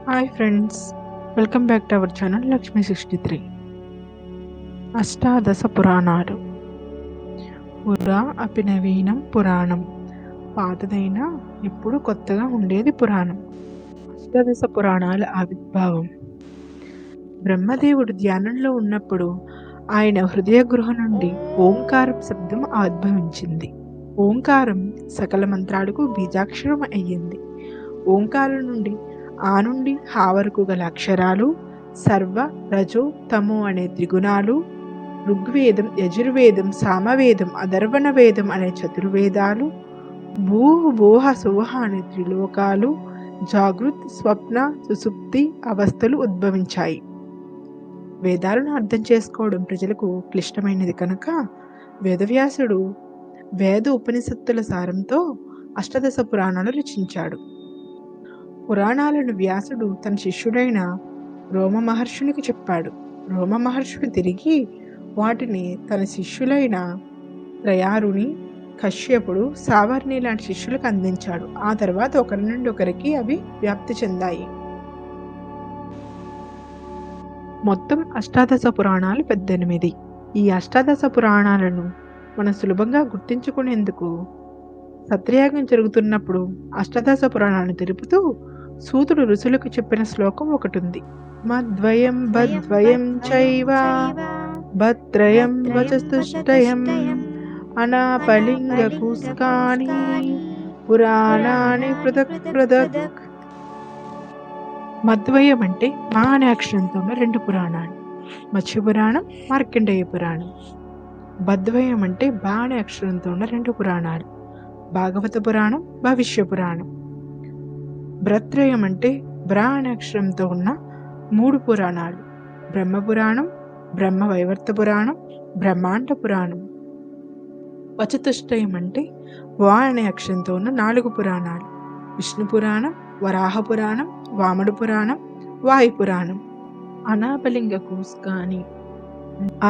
Hi friends, welcome back to our channel Lakshmi 63. అష్టాదశ పురాణాలు. పురా అపి నవీనం పురాణం. పాతదైనా ఇప్పుడు కొత్తగా ఉండేది పురాణం. అష్టాదశ పురాణాల ఆవిర్భావం. బ్రహ్మదేవుడు ధ్యానంలో ఉన్నప్పుడు ఆయన హృదయ గృహ నుండి ఓంకారం శబ్దం ఆవిర్భవించింది. ఓంకారం సకల మంత్రాలకు బీజాక్షరం అయ్యింది. ఓంకారం నుండి ఆ నుండి హా వరకు గల అక్షరాలు సర్వ, రజో, తమో అనే త్రిగుణాలు, ఋగ్వేదం, యజుర్వేదం, సామవేదం, అధర్వణ వేదం అనే చతుర్వేదాలు, భూ, భోహ, సువహ అనే త్రిలోకాలు, జాగృత్, స్వప్న, సుసుప్తి అవస్థలు ఉద్భవించాయి. వేదాలను అర్థం చేసుకోవడం ప్రజలకు క్లిష్టమైనది కనుక వేదవ్యాసుడు వేద ఉపనిషత్తుల సారంతో అష్టాదశ పురాణాలు రచించాడు. పురాణాలను వ్యాసుడు తన శిష్యుడైన రోమ మహర్షునికి చెప్పాడు. రోమ మహర్షుడు తిరిగి వాటిని తన శిష్యులైన త్రయారుని, కశ్యపుడు, సావర్ణి లాంటి శిష్యులకు అందించాడు. ఆ తర్వాత ఒకరి నుండి ఒకరికి అవి వ్యాప్తి చెందాయి. మొత్తం అష్టాదశ పురాణాలు 18. ఈ అష్టాదశ పురాణాలను మనం సులభంగా గుర్తించుకునేందుకు సత్రయాగం జరుగుతున్నప్పుడు అష్టాదశ పురాణాలను తెలుపుతూ సూతుడు ఋషులకు చెప్పిన శ్లోకం ఒకటి ఉంది. మద్వయం బద్వయం చైవ భత్రయం వచతుష్టయం అనాపలింగ కూస్కాని పురాణాని పృథక్ పృథక్. మద్వయం అంటే మా అనే అక్షరంతో ఉన్న 2 పురాణాలు, మత్స్య పురాణం, మార్కండేయ పురాణం. బద్వయం అంటే బా అనే అక్షరంతో ఉన్న 2 పురాణాలు, భాగవత పురాణం, భవిష్య పురాణం. భ్రత్రయం అంటే బ్రా అనే అక్షరంతో ఉన్న 3 పురాణాలు, బ్రహ్మ పురాణం, బ్రహ్మ వైవర్త పురాణం, బ్రహ్మాండ పురాణం. వచతుష్టయం అంటే వా అనే అక్షరంతో ఉన్న 4 పురాణాలు, విష్ణు పురాణం, వరాహ పురాణం, వామన పురాణం, వాయు పురాణం. అనాపలింగ కూస్కాని.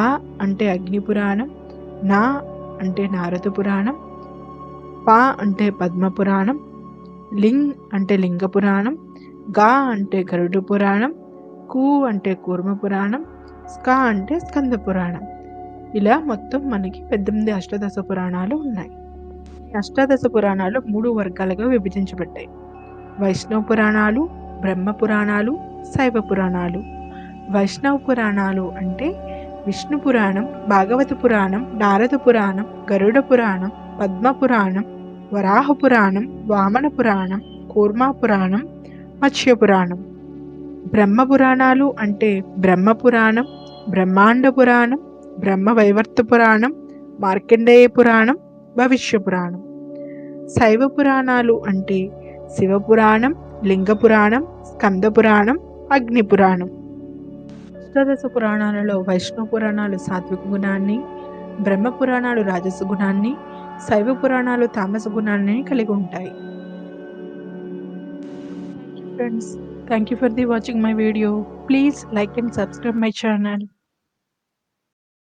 ఆ అంటే అగ్ని పురాణం, నా అంటే నారద పురాణం, పా అంటే పద్మ పురాణం, లింగ్ అంటే లింగ పురాణం, గా అంటే గరుడ పురాణం, కు అంటే కూర్మ పురాణం, స్కా అంటే స్కంద పురాణం. ఇలా మొత్తం మనకి 18 అష్టాదశ పురాణాలు ఉన్నాయి. ఈ అష్టాదశ పురాణాలు 3 వర్గాలుగా విభజించబడ్డాయి. వైష్ణవ పురాణాలు, బ్రహ్మ పురాణాలు, శైవ పురాణాలు. వైష్ణవ పురాణాలు అంటే విష్ణు పురాణం, భాగవత పురాణం, నారద పురాణం, గరుడ పురాణం, పద్మ పురాణం, వరాహ పురాణం, వామన పురాణం, కూర్మా పురాణం, మత్స్య పురాణం. బ్రహ్మ పురాణాలు అంటే బ్రహ్మ పురాణం, బ్రహ్మాండ పురాణం, బ్రహ్మ వైవర్త పురాణం, మార్కండేయ పురాణం, భవిష్య పురాణం. శైవ పురాణాలు అంటే శివ పురాణం, లింగ పురాణం, స్కంద పురాణం, అగ్ని పురాణం. అష్టాదశ పురాణాలలో వైష్ణవ పురాణాలు సాత్విక గుణాన్ని, బ్రహ్మ పురాణాలు రాజస గుణాన్ని, శైవ పురాణాలు తామస గుణాన్ని కలిగి ఉంటాయి. Friends, thank you for watching my video. Please like and subscribe my channel.